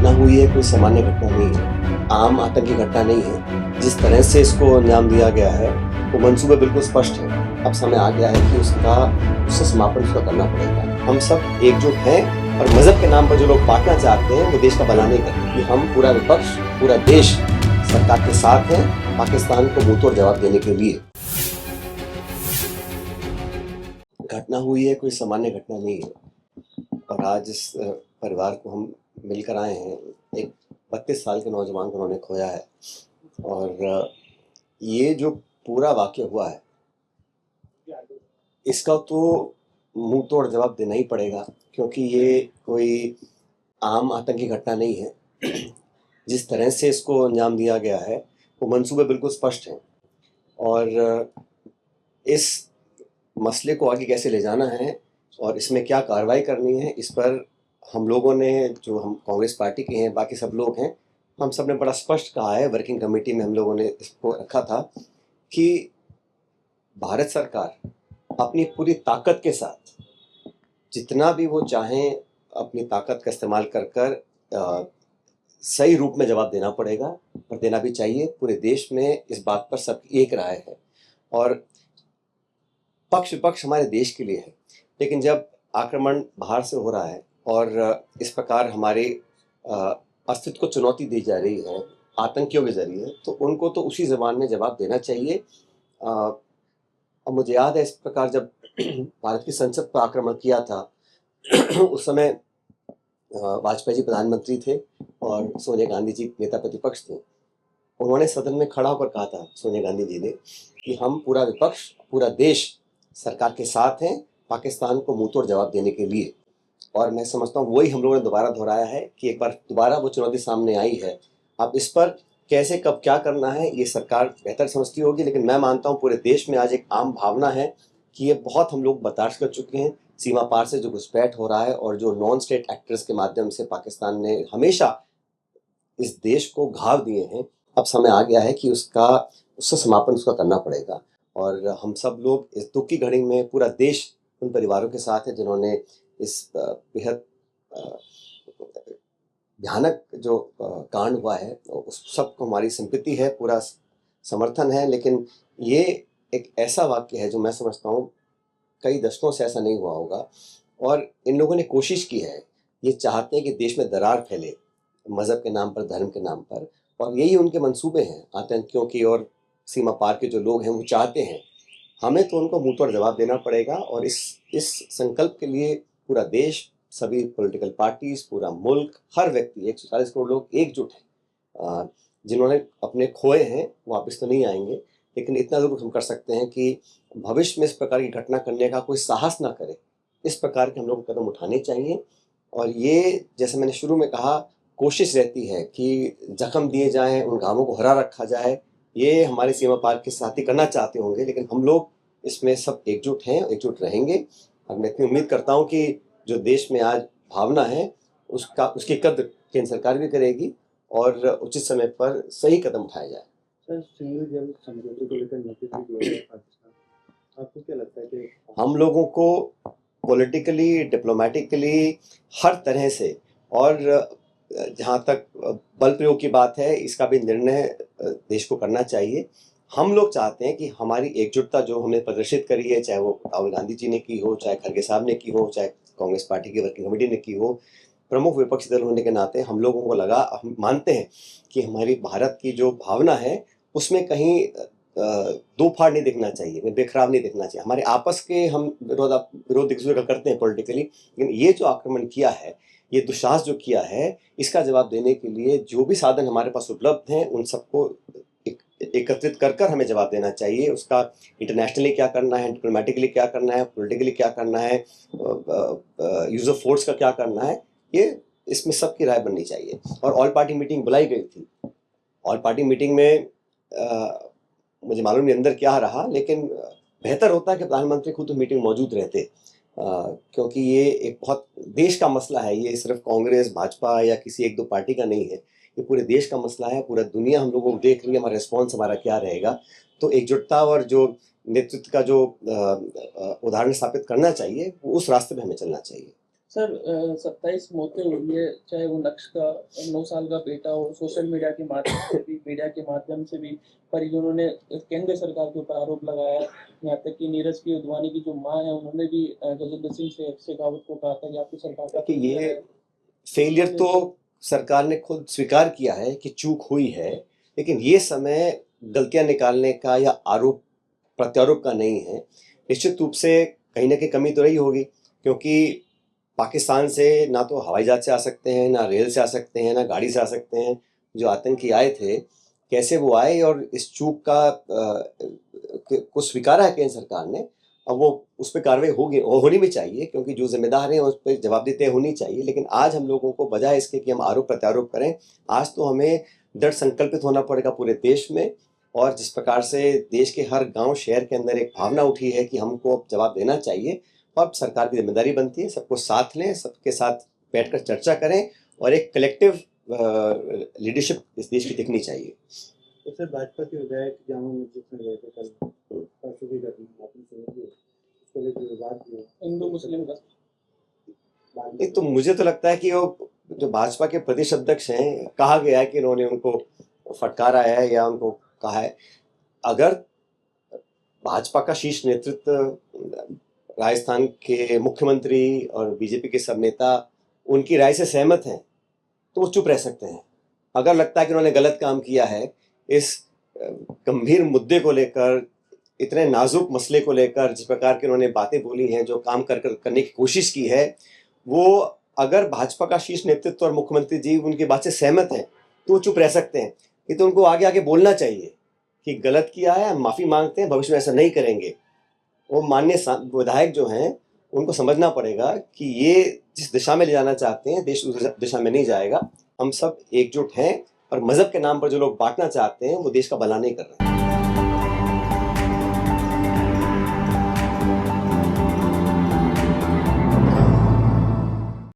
घटना हुई है कोई सामान्य घटना नहीं है, आम आतंकी घटना नहीं है। जिस तरह से इसको अंजाम दिया गया है वो मंसूबा बिल्कुल स्पष्ट है। अब समय आ गया है कि उसका समापन उसका करना पड़ेगा। हम सब एकजुट हैं और मजहब के नाम पर जो लोग बांटना चाहते हैं वो देश का भला नहीं करते। कि हम पूरा विपक्ष, पूरा देश सरकार के साथ है पाकिस्तान को मुंहतोड़ जवाब देने के लिए। घटना हुई है कोई सामान्य घटना नहीं है और आज इस परिवार को हम मिलकर आए हैं। एक 32 साल के नौजवान को उन्होंने खोया है और ये जो पूरा वाक़या हुआ है इसका तो मुंह तोड़ जवाब देना ही पड़ेगा, क्योंकि ये कोई आम आतंकी घटना नहीं है। जिस तरह से इसको अंजाम दिया गया है वो मंसूबे बिल्कुल स्पष्ट हैं और इस मसले को आगे कैसे ले जाना है और इसमें क्या कार्रवाई करनी है, इस पर हम लोगों ने, जो हम कांग्रेस पार्टी के हैं, बाकी सब लोग हैं, हम सब ने बड़ा स्पष्ट कहा है। वर्किंग कमेटी में हम लोगों ने इसको रखा था कि भारत सरकार अपनी पूरी ताकत के साथ जितना भी वो चाहें अपनी ताकत का इस्तेमाल कर सही रूप में जवाब देना पड़ेगा और देना भी चाहिए। पूरे देश में इस बात पर सबकी एक राय है और पक्ष विपक्ष हमारे देश के लिए है, लेकिन जब आक्रमण बाहर से हो रहा है और इस प्रकार हमारे अस्तित्व को चुनौती दी जा रही है आतंकियों के जरिए, तो उनको तो उसी ज़बान में जवाब देना चाहिए। और मुझे याद है इस प्रकार जब भारत की संसद पर आक्रमण किया था उस समय वाजपेयी जी प्रधानमंत्री थे और सोनिया गांधी जी नेता प्रतिपक्ष थे। उन्होंने सदन में खड़ा होकर कहा था, सोनिया गांधी जी ने, कि हम पूरा विपक्ष, पूरा देश सरकार के साथ हैं पाकिस्तान को मुंहतोड़ जवाब देने के लिए। और मैं समझता हूँ वही हम लोगों ने दोबारा दोहराया है कि एक बार दोबारा वो चुनौती सामने आई है। अब इस पर कैसे कब क्या करना है ये सरकार बेहतर समझती होगी, लेकिन मैं मानता हूँ पूरे देश में आज एक आम भावना है कि ये बहुत हम लोग बर्दाश्त कर चुके हैं। सीमा पार से जो घुसपैठ हो रहा है और जो नॉन स्टेट एक्टर्स के माध्यम से पाकिस्तान ने हमेशा इस देश को घाव दिए हैं, अब समय आ गया है कि उसका समापन उसका करना पड़ेगा। और हम सब लोग इस दुख की घड़ी में, पूरा देश उन परिवारों के साथ है जिन्होंने इस बेहद भयानक जो कांड हुआ है उस सबको हमारी सिंपैथी है, पूरा समर्थन है। लेकिन ये एक ऐसा वाक्य है जो मैं समझता हूँ कई दशकों से ऐसा नहीं हुआ होगा और इन लोगों ने कोशिश की है। ये चाहते हैं कि देश में दरार फैले मज़हब के नाम पर, धर्म के नाम पर, और यही उनके मंसूबे हैं आतंकियों की। और सीमा पार के जो लोग हैं वो चाहते हैं, हमें तो उनको मुंहतोड़ जवाब देना पड़ेगा। और इस संकल्प के लिए पूरा देश, सभी पॉलिटिकल पार्टीज, पूरा मुल्क, हर व्यक्ति, 140 करोड़ लोग एकजुट हैं। जिन्होंने अपने खोए हैं वो वापस तो नहीं आएंगे, लेकिन इतना ज़रूर हम कर सकते हैं कि भविष्य में इस प्रकार की घटना करने का कोई साहस ना करे। इस प्रकार के हम लोग को कदम उठाने चाहिए। और ये, जैसे मैंने शुरू में कहा, कोशिश रहती है कि जख्म दिए जाएं, उन घावों को हरा रखा जाए। ये हमारे सीमा पार के साथी करना चाहते होंगे, लेकिन हम लोग इसमें सब एकजुट हैं, एकजुट रहेंगे। और मैं इतनी उम्मीद करता हूँ कि जो देश में आज भावना है उसकी कद्र केंद्र सरकार भी करेगी और उचित समय पर सही कदम उठाया जाए। सर, सिंधु जल समझौते को लेकर नोटिस भी दिया गया पाकिस्तान, आपको क्या लगता है कि हम लोगों को पॉलिटिकली, डिप्लोमेटिकली, हर तरह से, और जहाँ तक बल प्रयोग की बात है, इसका भी निर्णय देश को करना चाहिए। हम लोग चाहते हैं कि हमारी एकजुटता जो हमने प्रदर्शित करी है, चाहे वो राहुल गांधी जी ने की हो, चाहे खड़गे साहब ने की हो, चाहे कांग्रेस पार्टी की वर्किंग कमेटी ने की हो, प्रमुख विपक्षी दल होने के नाते हम लोगों को लगा, हम मानते हैं कि हमारी भारत की जो भावना है उसमें कहीं दो फाड़ नहीं दिखना चाहिए, बेखराव नहीं दिखना चाहिए। हमारे आपस के हम विरोध एक दूसरे का करते हैं पॉलिटिकली, लेकिन ये जो आक्रमण किया है, ये दुस्साहस जो किया है, इसका जवाब देने के लिए जो भी साधन हमारे पास उपलब्ध हैं उन सबको एकत्रित कर हमें जवाब देना चाहिए। उसका इंटरनेशनली क्या करना है, डिप्लोमेटिकली क्या करना है, पॉलिटिकली क्या करना है, यूज ऑफ फोर्स का क्या करना है, ये इसमें सबकी राय बननी चाहिए। और ऑल पार्टी मीटिंग बुलाई गई थी। ऑल पार्टी मीटिंग में मुझे मालूम नहीं अंदर क्या रहा, लेकिन बेहतर होता है कि प्रधानमंत्री खुद मीटिंग मौजूद रहते, क्योंकि ये एक बहुत देश का मसला है। ये सिर्फ कांग्रेस, भाजपा या किसी एक दो पार्टी का नहीं है, ये पूरे देश का मसला है। पूरा दुनिया हम लोगों को देख रही है, हमारा रिस्पॉन्स हमारा क्या रहेगा। तो एकजुटता और जो नेतृत्व का जो उदाहरण स्थापित करना चाहिए, वो उस रास्ते पे हमें चलना चाहिए। सर 27 मौतें हुई है, चाहे वो नक्श का 9 साल का बेटा हो, सोशल मीडिया के माध्यम से भी, मीडिया के माध्यम से भी परिजनों ने केंद्र सरकार के ऊपर आरोप लगाया। यहाँ तक कि नीरज की उद्वानी की जो मां है, उन्होंने भी गजेंद्र सिंह शेखावत को कहा था कि आपकी सरकार का कि ये failure है। फेलियर तो सरकार ने खुद स्वीकार किया है कि चूक हुई है, लेकिन ये समय गलतियां निकालने का या आरोप प्रत्यारोप का नहीं है। निश्चित रूप से कहीं ना कहीं कमी तो रही होगी, क्योंकि पाकिस्तान से ना तो हवाई जहाज से आ सकते हैं, ना रेल से आ सकते हैं, ना गाड़ी से आ सकते हैं। जो आतंकी आए थे, कैसे वो आए, और इस चूक का को स्वीकारा है केंद्र सरकार ने। अब वो उस पर कार्रवाई होगी और होनी भी चाहिए, क्योंकि जो जिम्मेदार हैं उस पर जवाबदेही तय होनी चाहिए। लेकिन आज हम लोगों को बजाय इसके कि हम आरोप प्रत्यारोप करें, आज तो हमें दृढ़ संकल्पित होना पड़ेगा पूरे देश में। और जिस प्रकार से देश के हर गांव शहर के अंदर एक भावना उठी है कि हमको अब जवाब देना चाहिए, और सरकार की जिम्मेदारी बनती है सबको साथ लें, सबके साथ बैठकर चर्चा करें, और एक कलेक्टिव लीडरशिप इस देश की दिखनी चाहिए। तो सर भाजपा के विधायक जामा मस्जिद में गए थे कल, परसों की घटना आपने सुनी, उसको लेकर विवाद भी है हिंदू मुस्लिम का। नहीं, तो मुझे तो लगता है कि वो जो भाजपा के प्रदेश अध्यक्ष हैं, कहा गया है कि उन्होंने उनको फटकारा है या उनको कहा है। अगर भाजपा का शीर्ष नेतृत्व, राजस्थान के मुख्यमंत्री और बीजेपी के सब नेता उनकी राय से सहमत हैं, तो वो चुप रह सकते हैं। अगर लगता है कि उन्होंने गलत काम किया है, इस गंभीर मुद्दे को लेकर, इतने नाजुक मसले को लेकर, जिस प्रकार की उन्होंने बातें बोली हैं, जो काम करने की कोशिश की है, वो अगर भाजपा का शीर्ष नेतृत्व और मुख्यमंत्री जी उनकी बात से सहमत हैं, तो वो चुप रह सकते हैं। ये तो उनको आगे आगे बोलना चाहिए कि गलत किया है, हम माफ़ी मांगते हैं, भविष्य में ऐसा नहीं करेंगे। वो माननीय विधायक जो हैं, उनको समझना पड़ेगा कि ये जिस दिशा में ले जाना चाहते हैं, देश उस दिशा में नहीं जाएगा। हम सब एकजुट हैं, और मज़हब के नाम पर जो लोग बांटना चाहते हैं, वो देश का भला नहीं कर रहे हैं।